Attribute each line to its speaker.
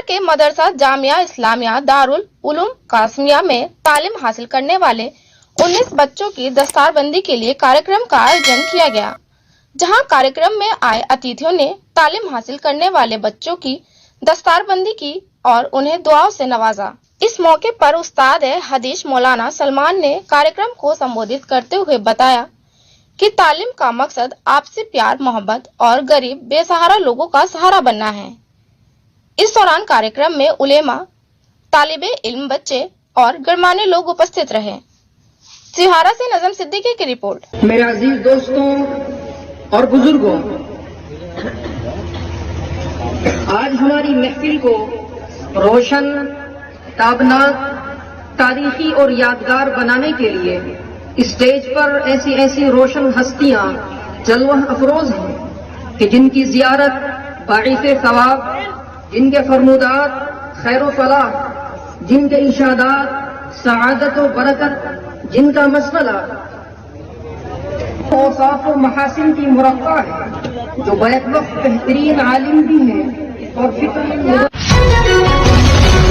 Speaker 1: के मदरसा जामिया इस्लामिया दारुल उलूम कासमिया में तालीम हासिल करने वाले 19 बच्चों की दस्तारबंदी के लिए कार्यक्रम का आयोजन किया गया, जहां कार्यक्रम में आए अतिथियों ने तालीम हासिल करने वाले बच्चों की दस्तारबंदी की और उन्हें दुआओं से नवाजा। इस मौके पर उस्ताद हदीस मौलाना सलमान ने कार्यक्रम को संबोधित करते हुए बताया कि तालीम का मकसद आपसी प्यार मोहब्बत और गरीब बेसहारा लोगों का सहारा बनना है। इस दौरान कार्यक्रम में उलेमा, तालिबे इल्म बच्चे और गणमान्य लोग उपस्थित रहे। सिहारा से नजम सिद्दीकी की रिपोर्ट।
Speaker 2: मेरे अजीज दोस्तों और बुजुर्गों, आज हमारी महफिल को रोशन, ताबनाक, तारीखी और यादगार बनाने के लिए स्टेज पर ऐसी ऐसी रोशन हस्तियां जलवा अफरोज हैं कि जिनकी जियारत बाइसे सवाब, जिनके फरमुदात खैर व फलाह, जिनके इशादात सआदत व बरकत, जिनका मसला औसाफ व महासिन की मुरक्का है, जो बैक वक्त बेहतरीन आलिम भी हैं और फिक्र